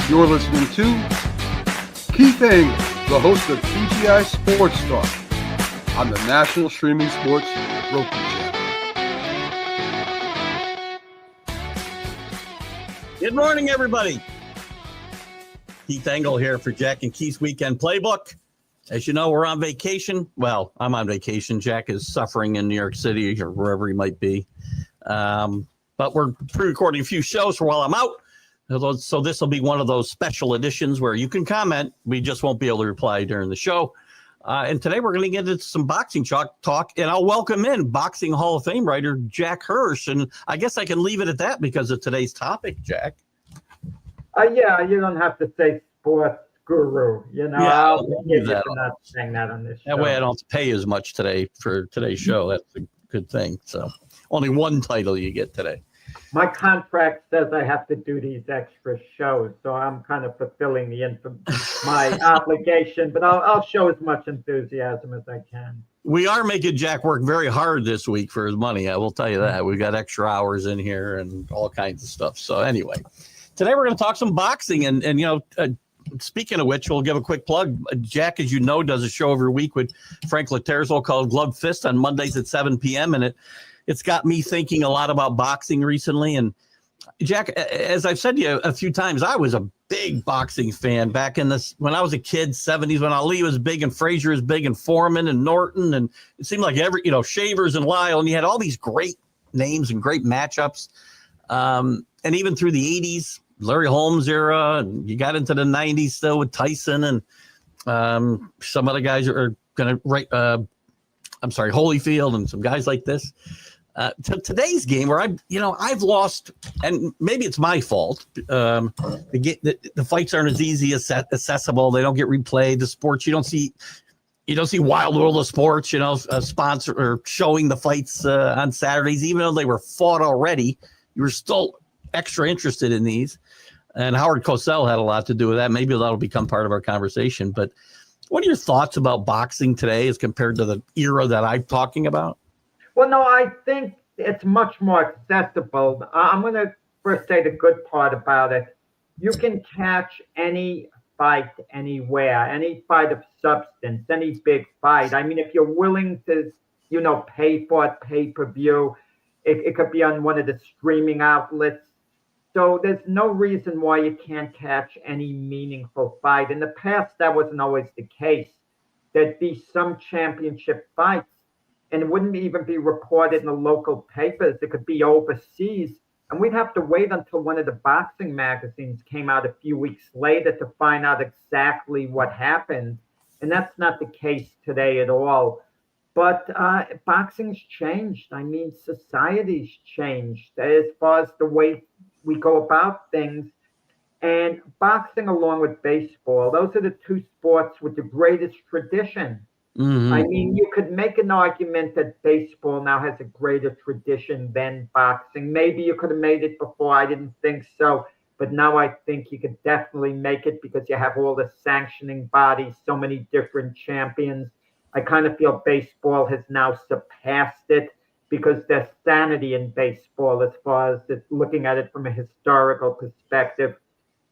You're listening to Keith Engel, the host of TGI Sports Talk on the National Streaming Sports Roku channel. Good morning, everybody. Keith Engel here for Jack and Keith's Weekend Playbook. As you know, we're on vacation. Well, I'm on vacation. Jack is suffering in New York City or wherever he might be. But we're pre-recording a few shows for while I'm out. So this will be one of those special editions where you can comment. We just won't be able to reply during the show. And today we're going to get into some boxing talk, and I'll welcome in Boxing Hall of Fame writer Jack Hirsch. And I guess I can leave it at that because of today's topic, Jack. Yeah, you don't have to say sports guru. You know, Yeah, I'll give you for not saying that on this show. That way I don't have to pay as much today for today's show. That's a good thing. So only one title you get today. My contract says I have to do these extra shows, so I'm kind of fulfilling my obligation, but I'll show as much enthusiasm as I can. We are making Jack work very hard this week for his money. I will tell you that. We've got extra hours in here and all kinds of stuff. So anyway, today we're going to talk some boxing. And you know, speaking of which, we'll give a quick plug. Jack, as you know, does a show every week with Frank Laterzo called Glove Fist on Mondays at 7 p.m. And it's got me thinking a lot about boxing recently. And Jack, as I've said to you a few times, I was a big boxing fan back when I was a kid, 70s, when Ali was big and Frazier was big and Foreman and Norton. And it seemed like Shavers and Lyle, and you had all these great names and great matchups. And even through the 80s, Larry Holmes era, and you got into the 90s still with Tyson and some other guys are going to write, Holyfield and some guys like this. To today's game where I've lost, and maybe it's my fault. The fights aren't as easy as accessible. They don't get replayed. The sports you don't see Wild World of Sports, sponsor or showing the fights on Saturdays, even though they were fought already. You were still extra interested in these. And Howard Cosell had a lot to do with that. Maybe that'll become part of our conversation. But what are your thoughts about boxing today as compared to the era that I'm talking about? Well, no, I think it's much more accessible. I'm going to first say the good part about it. You can catch any fight anywhere, any fight of substance, any big fight. I mean, if you're willing to, pay for it, pay-per-view, it could be on one of the streaming outlets. So there's no reason why you can't catch any meaningful fight. In the past, that wasn't always the case. There'd be some championship fights, and it wouldn't even be reported in the local papers. It could be overseas. And we'd have to wait until one of the boxing magazines came out a few weeks later to find out exactly what happened. And that's not the case today at all. But boxing's changed. I mean, society's changed as far as the way we go about things. And boxing, along with baseball, those are the two sports with the greatest tradition. Mm-hmm. I mean, you could make an argument that baseball now has a greater tradition than boxing. Maybe you could have made it before. I didn't think so. But now I think you could definitely make it because you have all the sanctioning bodies, so many different champions. I kind of feel baseball has now surpassed it because there's sanity in baseball as far as looking at it from a historical perspective.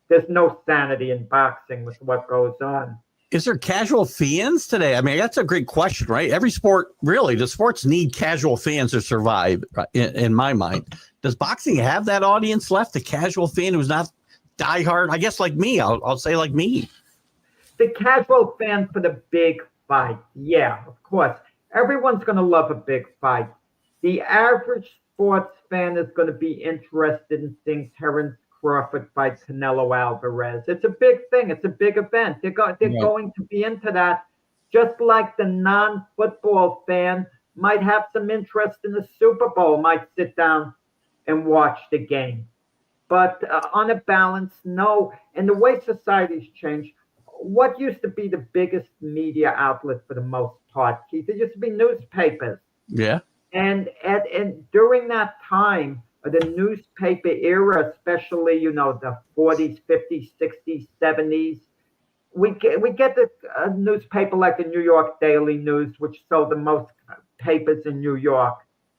There's no sanity in boxing with what goes on. Is there casual fans today? I mean, that's a great question, right? Every sport, really, the sports need casual fans to survive, in my mind. Does boxing have that audience left, the casual fan who's not diehard? I guess like me, I'll say like me. The casual fan for the big fight, yeah, of course. Everyone's going to love a big fight. The average sports fan is going to be interested in seeing Terence Crawford fight Canelo Alvarez. It's a big thing. It's a big event. They're going to be into that, just like the non-football fan might have some interest in the Super Bowl, might sit down and watch the game. But on a balance, no. And the way society's changed, what used to be the biggest media outlet for the most part, Keith, it used to be newspapers. Yeah. And during that time, the newspaper era, especially, the 40s, 50s, 60s, 70s, we get a newspaper like the New York Daily News, which sold the most papers in New York.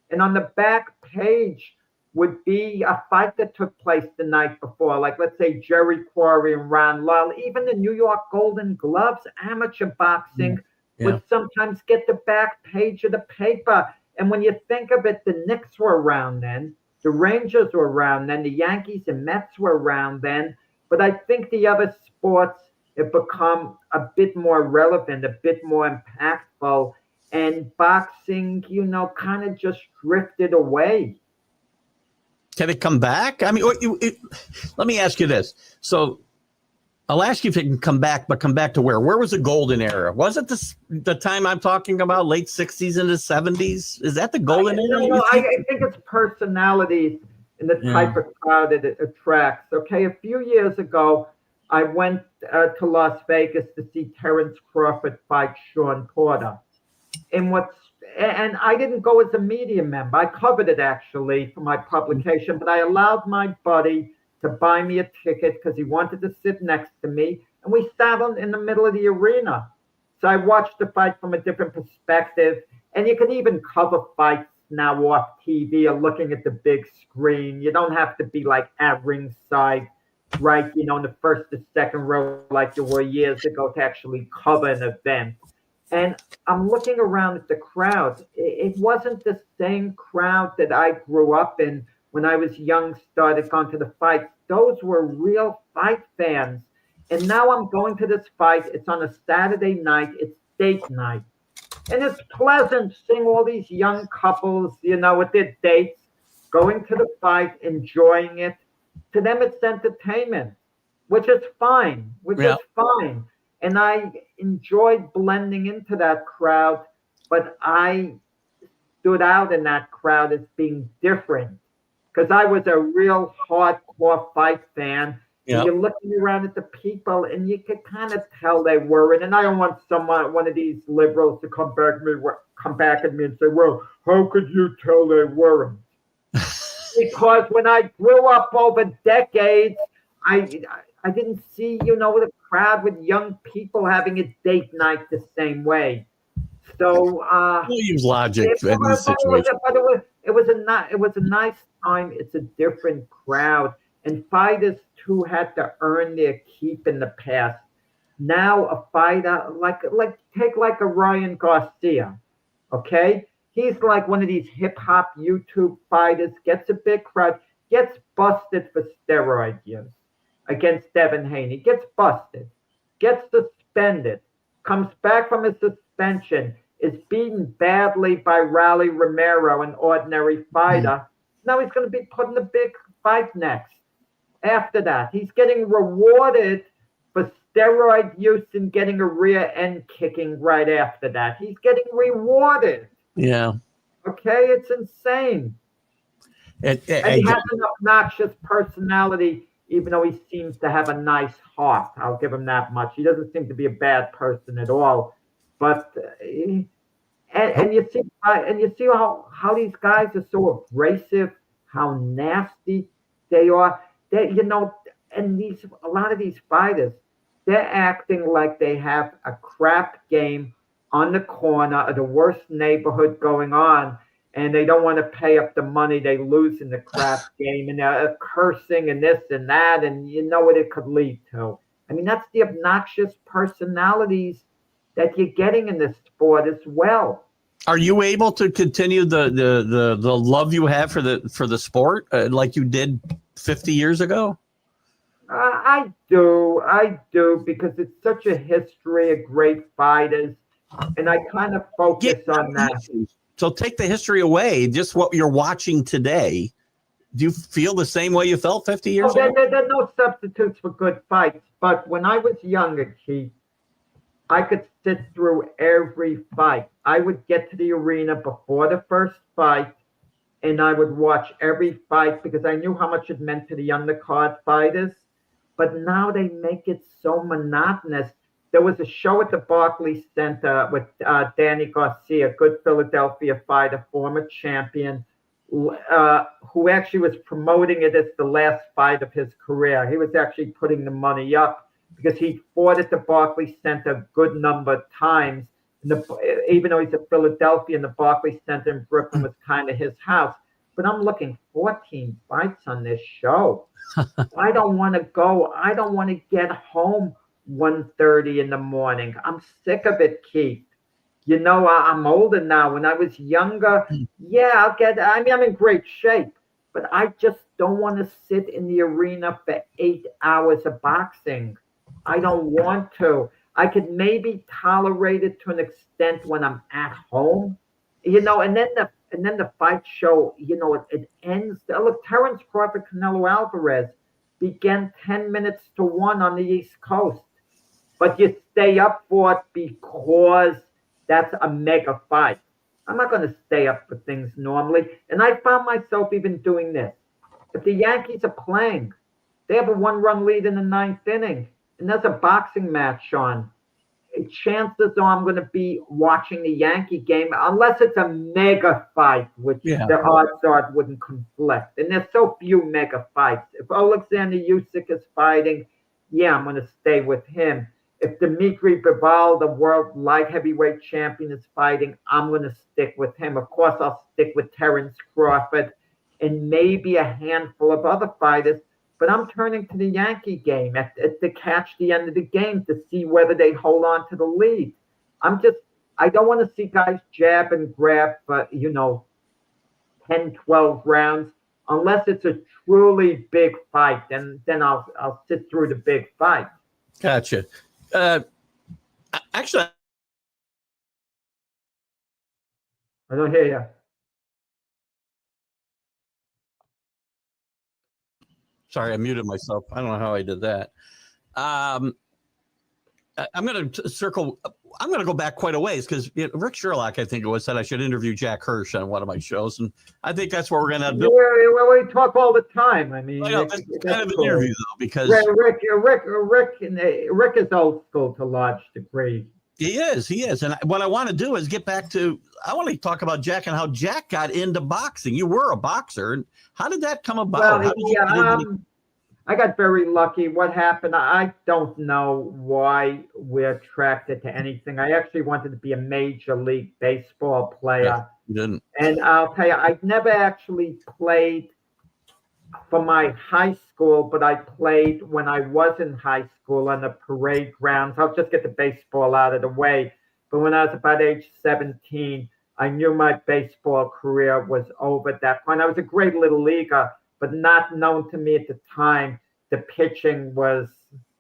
And on the back page, would be a fight that took place the night before, like let's say Jerry Quarry and Ron Lyle. Even the New York Golden Gloves, amateur boxing, would sometimes get the back page of the paper. And when you think of it, the Knicks were around then, the Rangers were around then, the Yankees and Mets were around then. But I think the other sports have become a bit more relevant, a bit more impactful, and boxing, kind of just drifted away. Can it come back? I mean, let me ask you this. So I'll ask you if it can come back, but come back to where? Where was the golden era? Was it the time I'm talking about, late 60s into 70s? Is that the golden era? No, I think it's personalities and the type of crowd that it attracts. Okay, a few years ago, I went to Las Vegas to see Terrence Crawford fight Sean Porter. And I didn't go as a media member. I covered it actually for my publication, but I allowed my buddy to buy me a ticket because he wanted to sit next to me, and we sat in the middle of the arena. So I watched the fight from a different perspective, and you can even cover fights now off TV or looking at the big screen. You don't have to be like at ringside, right, in the first or second row like you were years ago to actually cover an event. And I'm looking around at the crowd. It wasn't the same crowd that I grew up in when I was young, started going to the fights. Those were real fight fans. And now I'm going to this fight. It's on a Saturday night. It's date night. And it's pleasant seeing all these young couples, with their dates, going to the fight, enjoying it. To them, it's entertainment, which is fine, And I enjoyed blending into that crowd, but I stood out in that crowd as being different because I was a real hardcore fight fan. Yep. And you're looking around at the people, and you could kind of tell they weren't. And I don't want one of these liberals to come back at me and say, "Well, how could you tell they weren't?" Because when I grew up over decades, I didn't see, the crowd with young people having a date night the same way. So we'll use logic in this situation. It was a nice time. It's a different crowd, and fighters too had to earn their keep in the past. Now a fighter take a Ryan Garcia, okay? He's like one of these hip hop YouTube fighters, gets a big crowd, gets busted for steroid use against Devin Haney, gets busted, gets suspended, comes back from his suspension, is beaten badly by Raleigh Romero, an ordinary fighter. Now he's going to be put in a big fight next. After that, he's getting rewarded for steroid use and getting a rear end kicking right after that. He's getting rewarded. Yeah. Okay, it's insane. And he has an obnoxious personality, even though he seems to have a nice heart. I'll give him that much. He doesn't seem to be a bad person at all. But and you see how these guys are so abrasive, how nasty they are. And a lot of these fighters, they're acting like they have a crap game on the corner of the worst neighborhood going on, and they don't want to pay up the money they lose in the crap game, and they're cursing and this and that, and you know what it could lead to. I mean, that's the obnoxious personalities that you're getting in this sport as well. Are you able to continue the love you have for the sport like you did 50 years ago? I do, because it's such a history of great fighters, and I kind of focus on that. So take the history away, just what you're watching today. Do you feel the same way you felt 50 years ago? There are no substitutes for good fights, but when I was younger, Keith, I could sit through every fight. I would get to the arena before the first fight, and I would watch every fight because I knew how much it meant to the undercard fighters. But now they make it so monotonous. There was a show at the Barclays Center with Danny Garcia, good Philadelphia fighter, former champion, who actually was promoting it as the last fight of his career. He was actually putting the money up because he fought at the Barclays Center a good number of times. Even though he's a Philadelphia, and the Barclays Center in Brooklyn was kind of his house. but I'm looking 14 fights on this show. I don't want to go. I don't want to get home 1:30 in the morning. I'm sick of it, Keith. I'm older now. When I was younger, yeah, I mean, I'm in great shape, but I just don't want to sit in the arena for 8 hours of boxing. I don't want to. I could maybe tolerate it to an extent when I'm at home, and then the fight show, it ends. Look, Terrence Crawford, Canelo Alvarez began 10 minutes to 1 on the East Coast, but you stay up for it because that's a mega fight. I'm not going to stay up for things normally. And I found myself even doing this. If the Yankees are playing, they have a 1-run lead in the ninth inning, and there's a boxing match on. Chances are I'm going to be watching the Yankee game, unless it's a mega fight, which the odds are it wouldn't conflict. And there's so few mega fights. If Alexander Usyk is fighting, yeah, I'm going to stay with him. If Dimitri Bivol, the world light heavyweight champion, is fighting, I'm going to stick with him. Of course, I'll stick with Terrence Crawford and maybe a handful of other fighters. But I'm turning to the Yankee game to catch the end of the game to see whether they hold on to the lead. I don't want to see guys jab and grab for, 10, 12 rounds, unless it's a truly big fight. Then I'll sit through the big fight. Gotcha. Actually, I don't hear you. Sorry, I muted myself. I don't know how I did that. I'm going to circle. I'm going to go back quite a ways because Rick Sherlock, I think it was, said I should interview Jack Hirsch on one of my shows, and I think that's what we're going to do. Yeah, we talk all the time. I mean, that's kind of an interview though, because Rick is old school to a large degree. He is, and what I want to do is get back to. I want to talk about Jack and how Jack got into boxing. You were a boxer, and how did that come about? Well, I got very lucky. What happened? I don't know why we're attracted to anything. I actually wanted to be a Major League Baseball player. Yeah, you didn't. And I'll tell you, I never actually played for my high school, but I played when I was in high school on the parade grounds. I'll just get the baseball out of the way. But when I was about age 17, I knew my baseball career was over at that point. I was a great little leaguer, but not known to me at the time. The pitching was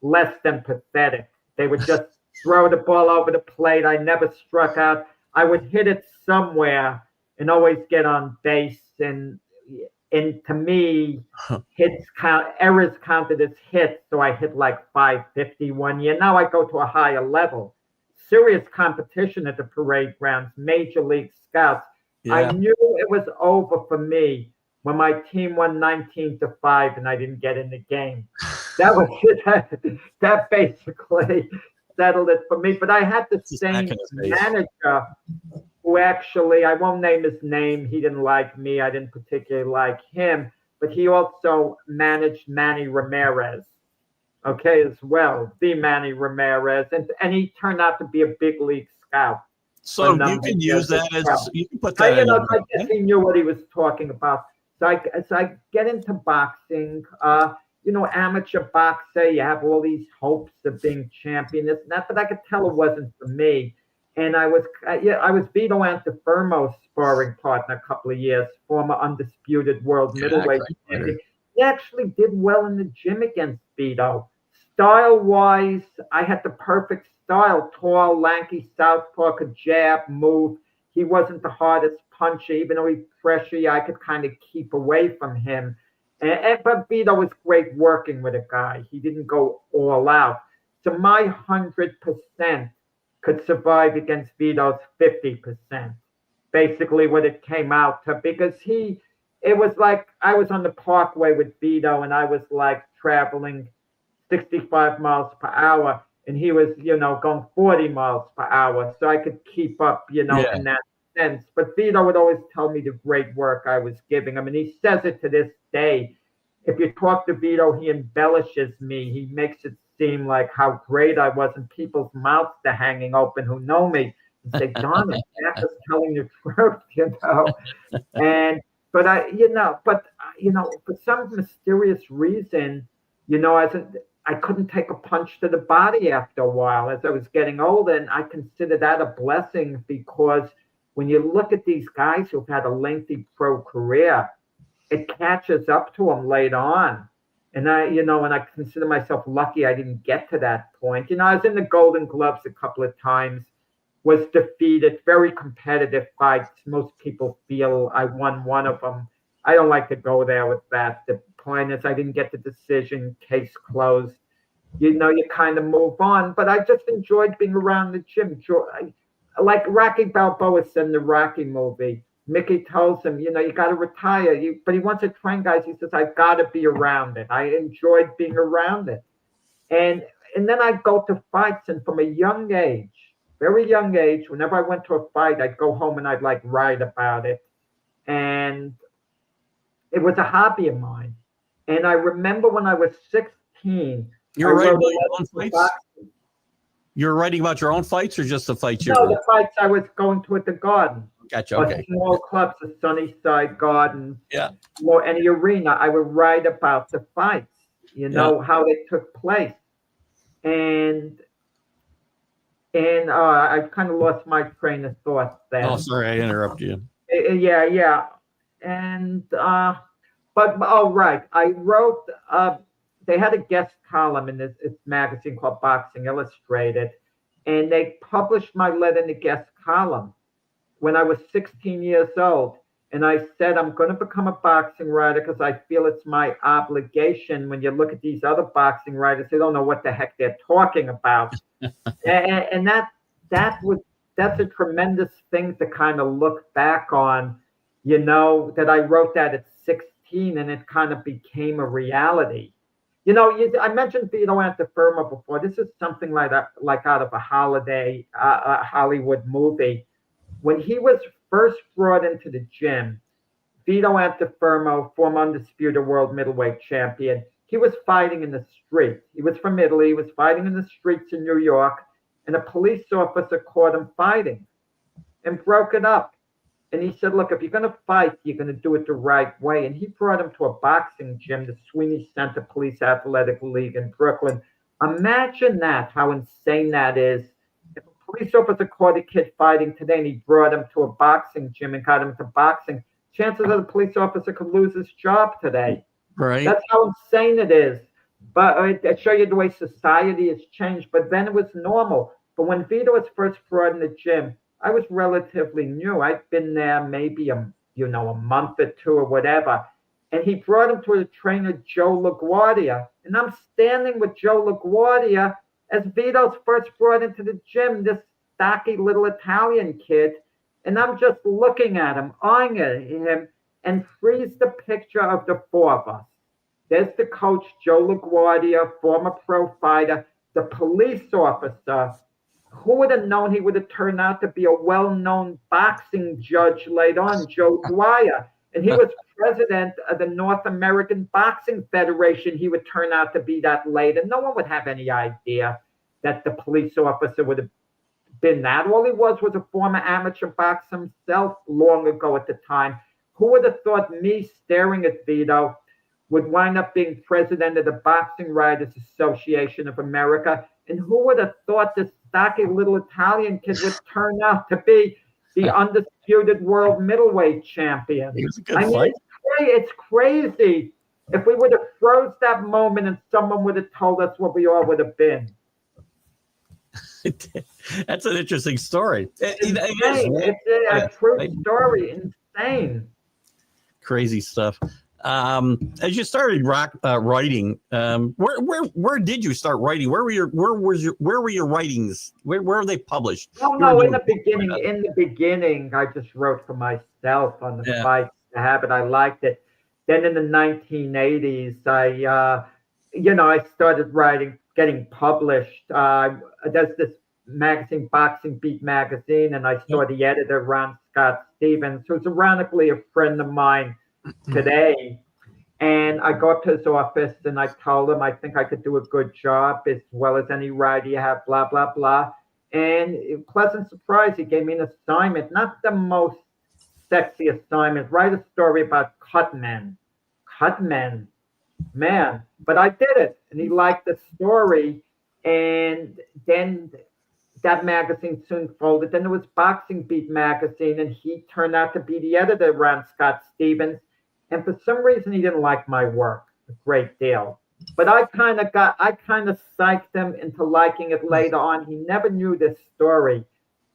less than pathetic. They would just throw the ball over the plate. I never struck out. I would hit it somewhere and always get on base. And to me, errors counted as hits. So I hit like 550 one year. Now I go to a higher level. Serious competition at the parade grounds, Major League Scouts. Yeah. I knew it was over for me when my team won 19-5 and I didn't get in the game. That was it. That basically settled it for me. But I had the same manager who actually, I won't name his name. He didn't like me. I didn't particularly like him. But he also managed Manny Ramirez, as well, the Manny Ramirez. And he turned out to be a big league scout. So you can use that as, you can put that I guess he knew what he was talking about. So I get into boxing, amateur boxer, you have all these hopes of being champion. It's not, but I could tell it wasn't for me. And I was Vito Antifermo's sparring partner a couple of years, former undisputed world middleweight champion. He actually did well in the gym against Vito. Style-wise, I had the perfect style, tall, lanky, southpaw, could jab, move. He wasn't the hardest puncher, even though he's freshy. I could kind of keep away from him. But Vito was great working with a guy. He didn't go all out. So my 100% could survive against Vito's 50%. Basically what it came out to, because it was like I was on the Parkway with Vito and I was like traveling 65 miles per hour. And he was, going 40 miles per hour. So I could keep up, in that sense. But Vito would always tell me the great work I was giving him. And he says it to this day. If you talk to Vito, he embellishes me. He makes it seem like how great I was. And people's mouths are hanging open who know me. And say, Don, Jack is telling the truth, And But for some mysterious reason, I couldn't take a punch to the body after a while as I was getting older. And I consider that a blessing because when you look at these guys who've had a lengthy pro career, it catches up to them later on. And I consider myself lucky I didn't get to that point. I was in the Golden Gloves a couple of times, was defeated, very competitive fights. Most people feel I won one of them. I don't like to go there with that. The point is I didn't get the decision, case closed. You kind of move on. But I just enjoyed being around the gym. Like Rocky Balboa said in the Rocky movie, Mickey tells him, you got to retire. But he wants to train guys. He says, I've got to be around it. I enjoyed being around it. And then I'd go to fights. And from a young age, very young age, whenever I went to a fight, I'd go home and I'd like write about it. And it was a hobby of mine. And I remember when I was 16. You're writing about your own fights? You're writing about your own fights or just the fights you No, the fights I was going to at the Garden. Gotcha. Okay. Small clubs, the Sunnyside Garden. Yeah. Or any arena. I would write about the fights, how they took place. And I kind of lost my train of thought then. Oh, sorry, I interrupted you. Yeah. And, right. I wrote, they had a guest column in this magazine called Boxing Illustrated, and they published my letter in the guest column when I was 16 years old. And I said, I'm going to become a boxing writer because I feel it's my obligation. When you look at these other boxing writers, they don't know what the heck they're talking about. and that's a tremendous thing to kind of look back on, that I wrote that at 16 and it kind of became a reality. I mentioned Vito Antuofermo before. This is something like out of a Hollywood movie. When he was first brought into the gym, Vito Antuofermo, former undisputed world middleweight champion, he was fighting in the street. He was from Italy. He was fighting in the streets in New York, and a police officer caught him fighting and broke it up. And he said, look, if you're going to fight, you're going to do it the right way. And he brought him to a boxing gym, the Sweeney Center Police Athletic League in Brooklyn. Imagine that, how insane that is. If a police officer caught a kid fighting today and he brought him to a boxing gym and got him to boxing, chances are the police officer could lose his job today. Right. That's how insane it is. But I show you the way society has changed. But then it was normal. But when Vito was first brought in the gym, I was relatively new. I'd been there maybe a month or two or whatever. And he brought him to a trainer, Joe LaGuardia. And I'm standing with Joe LaGuardia as Vito's first brought into the gym, this stocky little Italian kid. And I'm just looking at him, eyeing at him, and freeze the picture of the four of us. There's the coach, Joe LaGuardia, former pro fighter, the police officer. Who would have known he would have turned out to be a well-known boxing judge later on, Joe Dwyer. And he was president of the North American Boxing Federation. He would turn out to be that later. No one would have any idea that the police officer would have been that. All he was a former amateur boxer himself long ago at the time. Who would have thought me staring at Vito would wind up being president of the Boxing Writers Association of America? And who would have thought this stocky little Italian kid would turn out to be the undisputed world middleweight champion? It's crazy. If we would have froze that moment and someone would have told us what we all would have been. That's an interesting story. It's a true story. Insane. Crazy stuff. As you started writing, where did you start writing? Where were your writings? Where were they published? No, in the beginning, I just wrote for myself on the fights, the habit. I liked it. Then in the 1980s, I started writing, getting published. There's this magazine, Boxing Beat magazine, and I saw the editor, Ron Scott Stevens, who's ironically a friend of mine today. And I go up to his office and I told him I think I could do a good job as well as any writer you have, blah, blah, blah. And pleasant surprise, he gave me an assignment, not the most sexy assignment. Write a story about cut men. Cut men, man. But I did it, and he liked the story. And then that magazine soon folded. Then there was Boxing Beat magazine, and he turned out to be the editor around Scott Stevens. And for some reason, he didn't like my work a great deal. But I kind of psyched him into liking it later on. He never knew this story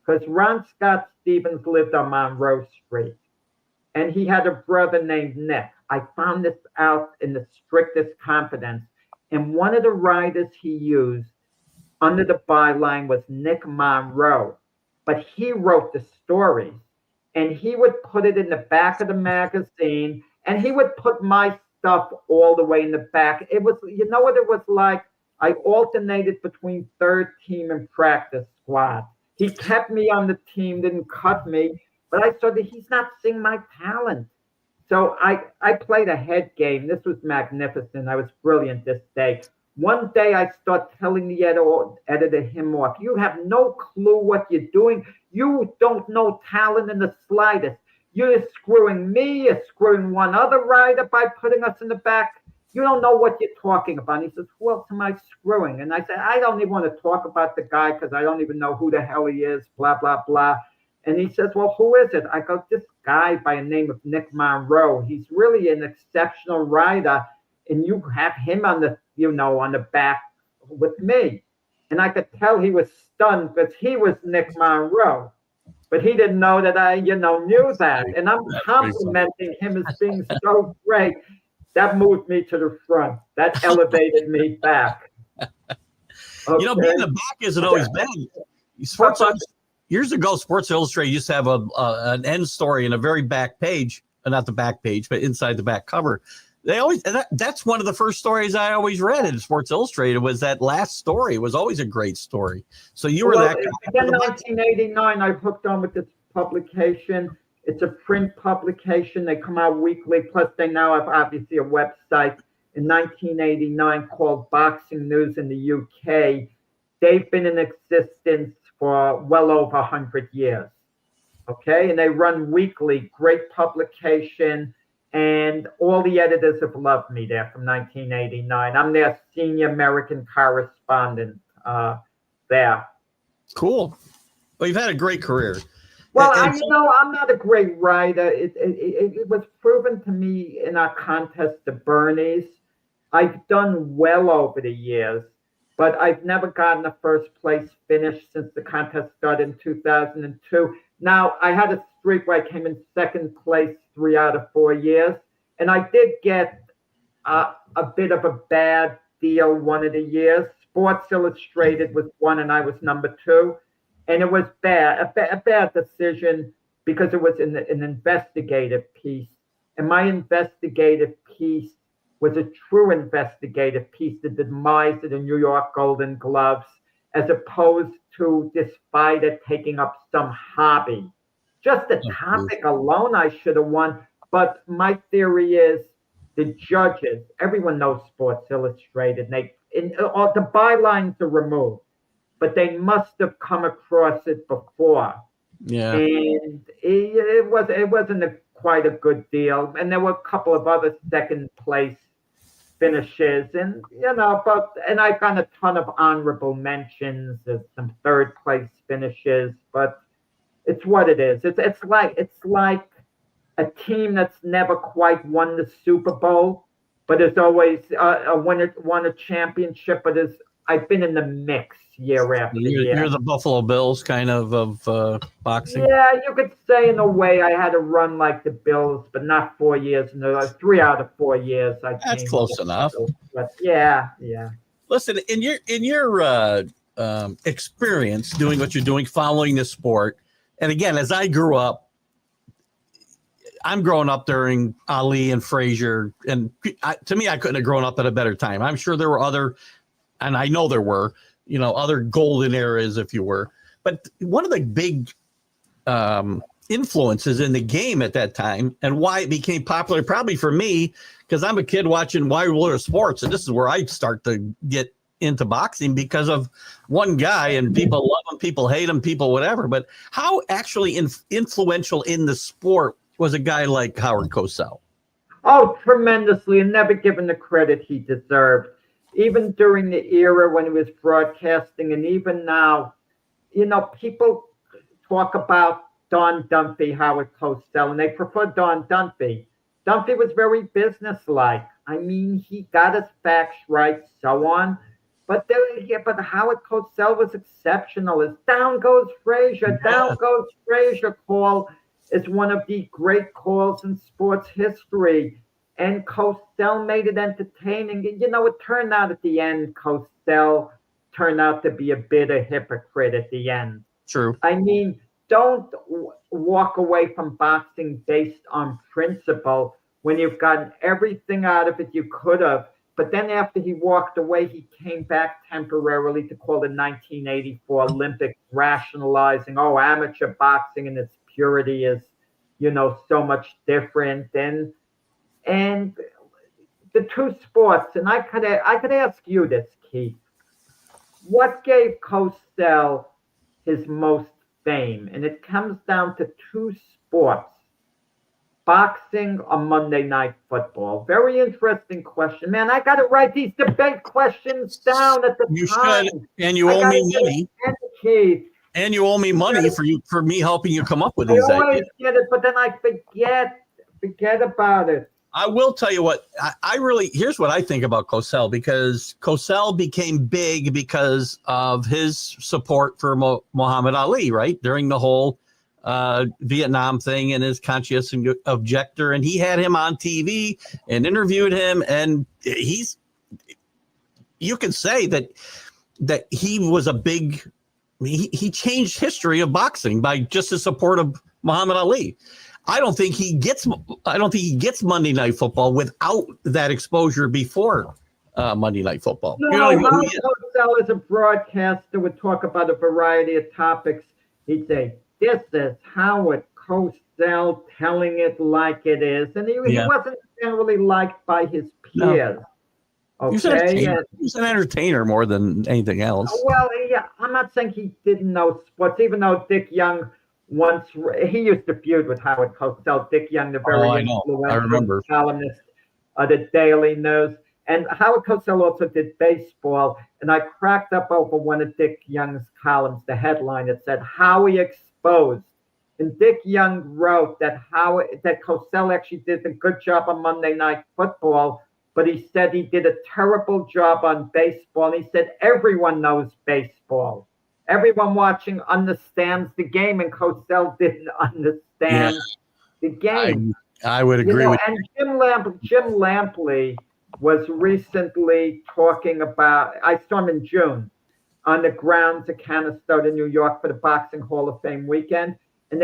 because Ron Scott Stevens lived on Monroe Street, and he had a brother named Nick. I found this out in the strictest confidence. And one of the writers he used under the byline was Nick Monroe, but he wrote the stories, and he would put it in the back of the magazine, and he would put my stuff all the way in the back. It was, you know what it was like? I alternated between third team and practice squad. He kept me on the team, didn't cut me, but I saw that he's not seeing my talent. So I played a head game. This was magnificent. I was brilliant this day. One day I start telling the editor him off. You have no clue what you're doing. You don't know talent in the slightest. You're screwing me. You're screwing one other writer by putting us in the back. You don't know what you're talking about. And he says, who else am I screwing? And I said, I don't even want to talk about the guy because I don't even know who the hell he is, blah, blah, blah. And he says, well, who is it? I go, this guy by the name of Nick Monroe. He's really an exceptional writer. And you have him on the, on the back with me. And I could tell he was stunned because he was Nick Monroe. But he didn't know that I, knew that. And I'm complimenting him as being so great. That moved me to the front. That elevated me back. Okay. Being the back isn't always bad. Years ago, Sports Illustrated used to have an end story in a very back page, not the back page, but inside the back cover. They always that's one of the first stories I always read in Sports Illustrated was that last story. It was always a great story. So you were that guy. In 1989, I hooked on with this publication. It's a print publication. They come out weekly. Plus, they now have obviously a website in 1989 called Boxing News in the UK. They've been in existence for well over 100 years. Okay, and they run weekly. Great publication. And all the editors have loved me there from 1989. I'm their senior American correspondent there. Cool. Well, you've had a great career. Well, I'm not a great writer. It was proven to me in our contest to Bernie's. I've done well over the years, but I've never gotten a first place finish since the contest started in 2002. Now, I had a streak where I came in second place 3 out of 4 years, and I did get a bit of a bad deal one of the years. Sports Illustrated was one, and I was number 2. And it was bad, a bad decision because it was an investigative piece. And my investigative piece was a true investigative piece, the demise of the New York Golden Gloves, as opposed to this fighter taking up some hobby. Just the topic alone, I should have won. But my theory is the judges, everyone knows Sports Illustrated, the bylines are removed. But they must have come across it before. Yeah. And it wasn't quite a good deal. And there were a couple of other second place finishes. And, and I got a ton of honorable mentions, some third place finishes. But it's what it is. It's like a team that's never quite won the Super Bowl, but is always won a championship, but I've been in the mix year after year. You're the Buffalo Bills kind of boxing. Yeah, you could say in a way I had a run like the Bills, but not 4 years. No, 3 out of 4 years. That's close enough. But yeah. Listen, in your experience doing what you're doing, following the sport, and again, as I grew up, I'm growing up during Ali and Frazier, and to me, I couldn't have grown up at a better time. I'm sure there were other, and I know there were, other golden eras, if you were. But one of the big influences in the game at that time, and why it became popular, probably for me, because I'm a kid watching Wide World of Sports, and this is where I start to get into boxing because of one guy, and people love him, people hate him, people whatever. But how actually influential in the sport was a guy like Howard Cosell. Oh, tremendously, and never given the credit he deserved. Even during the era when he was broadcasting, and even now, people talk about Don Dunphy, Howard Cosell, and they prefer Don Dunphy. Dunphy was very businesslike. I mean, he got his facts right, so on. But Howard Cosell was exceptional. His down goes Frazier, down goes Frazier call is one of the great calls in sports history. And Cosell made it entertaining. It turned out at the end, Cosell turned out to be a bitter hypocrite at the end. True. I mean, don't walk away from boxing based on principle when you've gotten everything out of it you could have. But then after he walked away, he came back temporarily to call the 1984 Olympics, rationalizing, amateur boxing and its purity is, so much different. And the two sports, and I could ask you this, Keith. What gave Cosell his most fame? And it comes down to two sports. Boxing or Monday Night Football? Very interesting question, man. I got to write these debate questions down at the time. You should, and you owe me money. And you owe me money for me helping you come up with these ideas. I always get it, but then I forget about it. I will tell you what, here's what I think about Cosell, because Cosell became big because of his support for Muhammad Ali, right? During the whole Vietnam thing, and his conscientious objector, and he had him on TV and interviewed him, and you can say that he was a big, he changed history of boxing by just his support of Muhammad Ali. I don't think he gets Monday Night Football without that exposure before Monday Night Football. No, Howard Cosell as a broadcaster would talk about a variety of topics. He'd say, "This is Howard Cosell telling it like it is," and he wasn't generally liked by his peers. No. Okay, he's an entertainer more than anything else. Well, yeah, I'm not saying he didn't know sports, even though Dick Young he used to feud with Howard Cosell. Dick Young, the very influential columnist of the Daily News. And Howard Cosell also did baseball. And I cracked up over one of Dick Young's columns, the headline that said, "Howie Exposed." And Dick Young wrote that Cosell actually did a good job on Monday Night Football, but he said he did a terrible job on baseball. And he said everyone knows baseball. Everyone watching understands the game, and Cosell didn't understand the game. I would agree with you. And Jim Lampley was recently talking about, I saw him in June on the grounds of Canastota, New York for the Boxing Hall of Fame weekend. And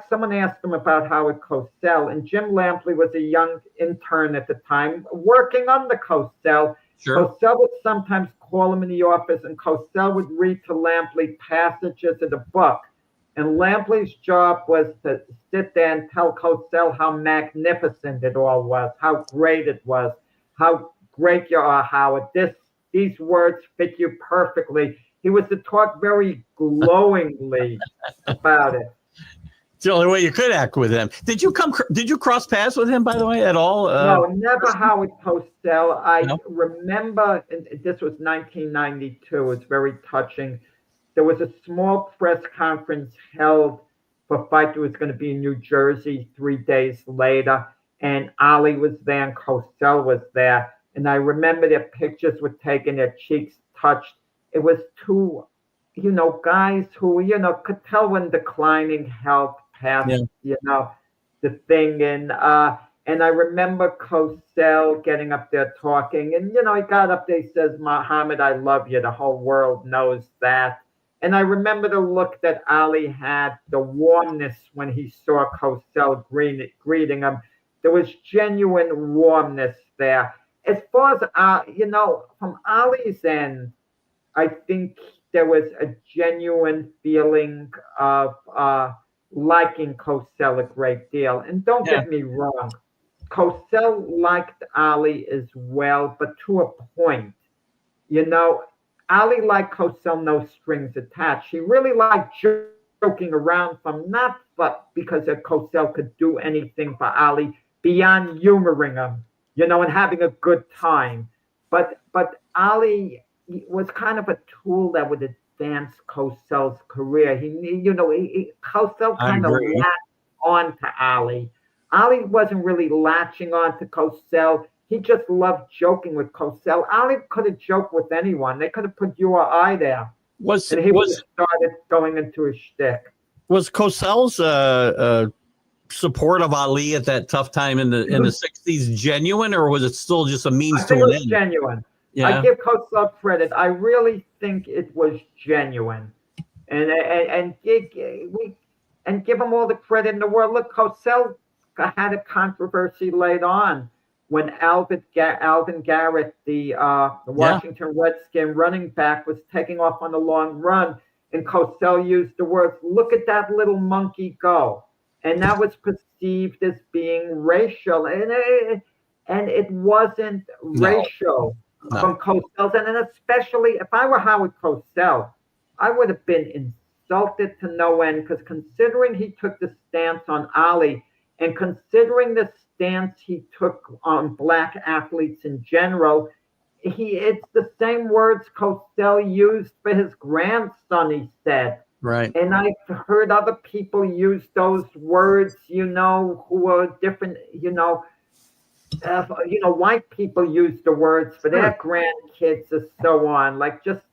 someone asked him about Howard Cosell, and Jim Lampley was a young intern at the time working under Cosell. Sure. Cosell would sometimes call him in the office, and Cosell would read to Lampley passages of the book. And Lampley's job was to sit there and tell Cosell how magnificent it all was, how great it was, how great you are, Howard. These words fit you perfectly. He was to talk very glowingly about it. It's the only way you could act with him. Did you cross paths with him, by the way, at all? No, never Howard Cosell. I remember, this was 1992. It's very touching. There was a small press conference held for a fight that was going to be in New Jersey 3 days later, and Ali was there and Cosell was there. And I remember their pictures were taken, their cheeks touched. It was two, guys who, could tell when declining health passed, the thing. And I remember Cosell getting up there talking, and, he got up there, he says, "Muhammad, I love you. The whole world knows that." And I remember the look that Ali had, the warmness when he saw Cosell greeting him. There was genuine warmness there. As far as, from Ali's end, I think there was a genuine feeling of liking Cosell a great deal. And don't get me wrong, Cosell liked Ali as well, but to a point. Ali liked Cosell, no strings attached. He really liked joking around from, not but because Cosell could do anything for Ali beyond humoring him, and having a good time. But Ali was kind of a tool that would advance Cosell's career. Cosell I kind of agree. latched on to Ali. Ali wasn't really latching on to Cosell. He just loved joking with Cosell. Ali could have joked with anyone. They could have put you or I there, and he would have started going into his shtick. Was Cosell's support of Ali at that tough time in the 60s genuine, or was it still just a means I think to it an was end? genuine. Yeah. I give Cosell credit. I really think it was genuine, and give him all the credit in the world. Look, Cosell had a controversy later on when Alvin Garrett, the Washington Redskin running back, was taking off on a long run, and Cosell used the words, "Look at that little monkey go," and that was perceived as being racial, and it wasn't racial from Cosell, and especially if I were Howard Cosell, I would have been insulted to no end, because considering he took the stance on Ali, and considering the stance he took on black athletes in general, it's the same words Cosell used for his grandson, he said. Right. And I've heard other people use those words, who are different, white people use the words for their grandkids and so on. Like, just,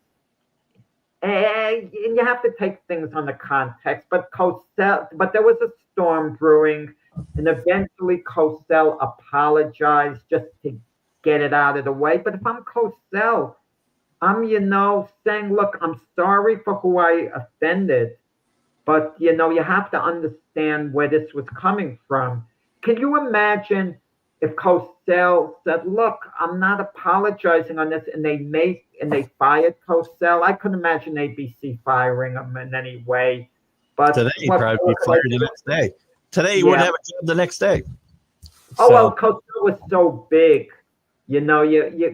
and you have to take things on the context. But there was a storm brewing, and eventually Cosell apologized just to get it out of the way. But if I'm Cosell, I'm, saying, look, I'm sorry for who I offended, but, you have to understand where this was coming from. Can you imagine if Cosell said, look, I'm not apologizing on this, and they fired Cosell? I couldn't imagine ABC firing him in any way. But today he'd probably be fired the next day. Today he wouldn't have a job the next day. Well, Cosell was so big, you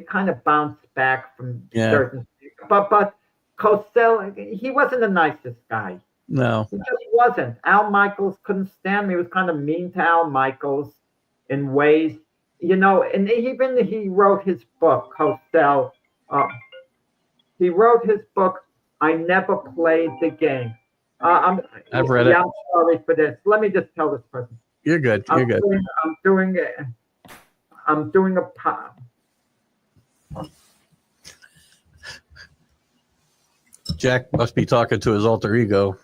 kind of bounce back from certain things. But Cosell, he wasn't the nicest guy. No. He just wasn't. Al Michaels couldn't stand him. He was kind of mean to Al Michaels in ways, and even he wrote his book, Cosell. He wrote his book, I Never Played the Game. I've read it. I'm sorry for this. Let me just tell this person. You're good. You're good. I'm doing a Jack must be talking to his alter ego.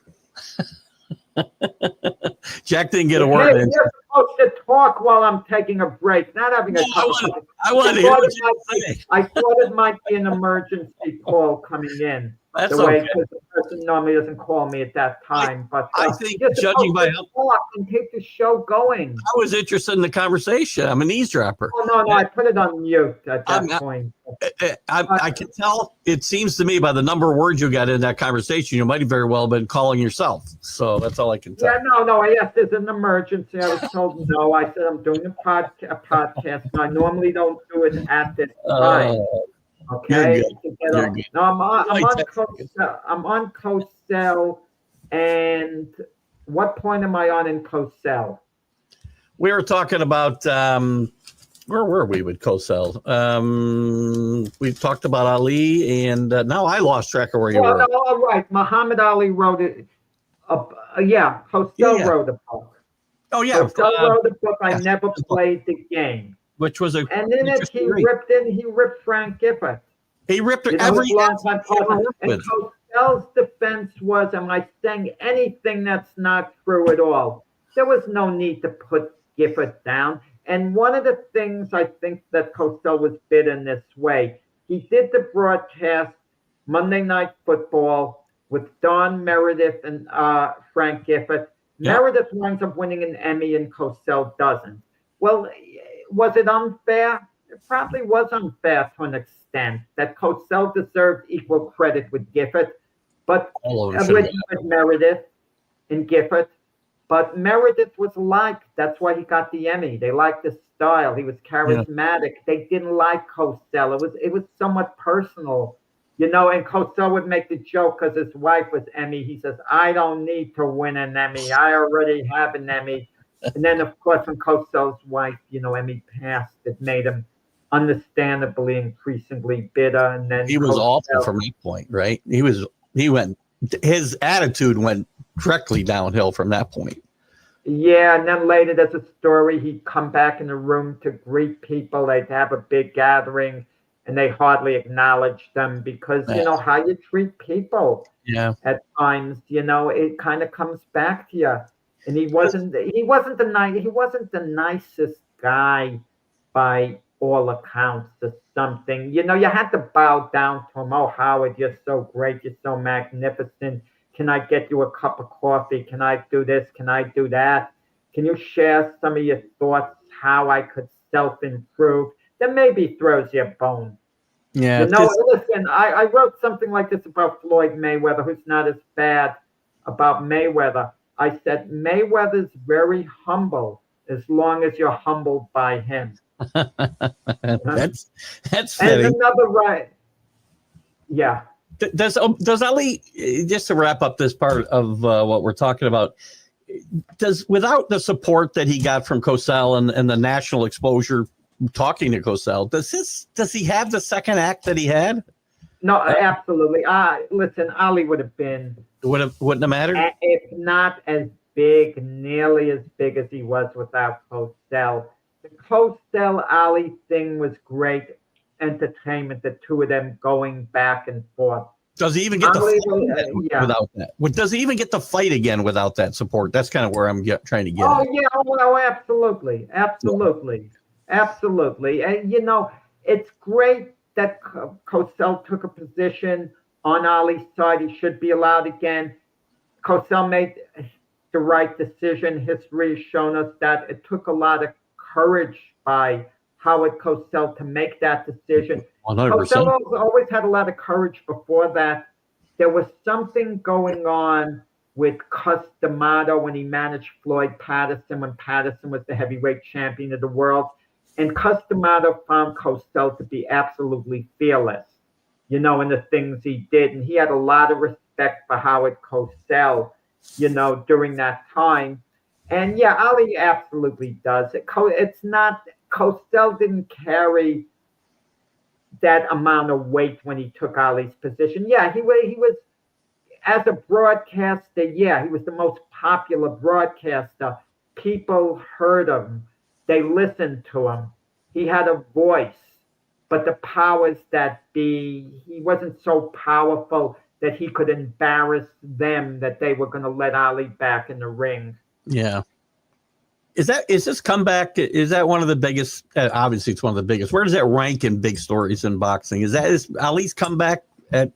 Jack didn't get a word in. You're supposed to talk while I'm taking a break, not having a cup of coffee. I wanted to hear what you say. I thought it might be an emergency call coming in. That's the way, okay. because the person normally doesn't call me at that time. But I think, judging by how talk and keep the show going. I was interested in the conversation. I'm an eavesdropper. Oh, no, I put it on mute at that point. I can tell. It seems to me by the number of words you got in that conversation, you might very well have been calling yourself. So that's all I can tell. Yeah, no. Yes, there's an emergency. I was told no. I said I'm doing a podcast. And I normally don't do it at this time. Okay. You're good. No, I'm on Cosell. And what point am I on in Cosell? We were talking about where were we with Cosell? We talked about Ali, and now I lost track of where you were. No, all right. Muhammad Ali wrote it. Cosell wrote a book. Oh yeah, Cosell wrote a book. I Never Played the Game. Which was and in it he ripped Frank Gifford. He ripped every long time. And Cosell's defense was, am I saying anything that's not true at all? There was no need to put Gifford down. And one of the things I think that Cosell was bid in this way, he did the broadcast Monday Night Football with Don Meredith and Frank Gifford. Yeah. Meredith winds up winning an Emmy and Cosell doesn't. Well, was it unfair? It probably was unfair to an extent, that Cosell deserved equal credit with Gifford, but with Meredith and Gifford. But Meredith was liked. That's why he got the Emmy. They liked his style. He was charismatic. Yeah. They didn't like Cosell. It was somewhat personal And Cosell would make the joke because his wife was Emmy. He says, I don't need to win an Emmy. I already have an Emmy. And then, of course, when Cosell's wife, Emmy passed, it made him understandably increasingly bitter. And then He was awful from that point, right? His attitude went directly downhill from that point. Yeah, and then later there's a story. He'd come back in the room to greet people. They'd have a big gathering, and they hardly acknowledged them because how you treat people. Yeah. At times, it kind of comes back to you. And he wasn't the nicest guy by all accounts or something. You had to bow down to him. Oh, Howard, you're so great. You're so magnificent. Can I get you a cup of coffee? Can I do this? Can I do that? Can you share some of your thoughts how I could self-improve? Then maybe throws you a bone. Yeah. Listen, I wrote something like this about Floyd Mayweather, who's not as bad about Mayweather. I said, Mayweather's very humble as long as you're humbled by him. That's and fitting. another right. Yeah. Does Ali, just to wrap up this part of what we're talking about, without the support that he got from Cosell and the national exposure talking to Cosell, does he have the second act that he had? No, absolutely. Listen, Ali would have been wouldn't have mattered if not as big, nearly as big as he was without Cosell. The Cosell Ali thing was great entertainment. The two of them going back and forth. Does he even get the fight without that? Does he even get the fight again without that support? That's kind of where I'm trying to get. Oh yeah, well, absolutely. And it's great that Cosell took a position on Ali's side. He should be allowed again. Cosell made the right decision. History has shown us that it took a lot of courage by Howard Cosell to make that decision. 100%. Cosell always had a lot of courage before that. There was something going on with Cus D'Amato when he managed Floyd Patterson, when Patterson was the heavyweight champion of the world. And Cus D'Amato found Cosell to be absolutely fearless, in the things he did. And he had a lot of respect for Howard Cosell, during that time. And yeah, Ali absolutely does. It's not, Cosell didn't carry that amount of weight when he took Ali's position. Yeah, he was as a broadcaster, he was the most popular broadcaster. People heard him. They listened to him. He had a voice, but the powers that be, he wasn't so powerful that he could embarrass them that they were going to let Ali back in the ring. Yeah. Is this comeback? Is that one of the biggest? Obviously, it's one of the biggest. Where does that rank in big stories in boxing? Is Ali's comeback at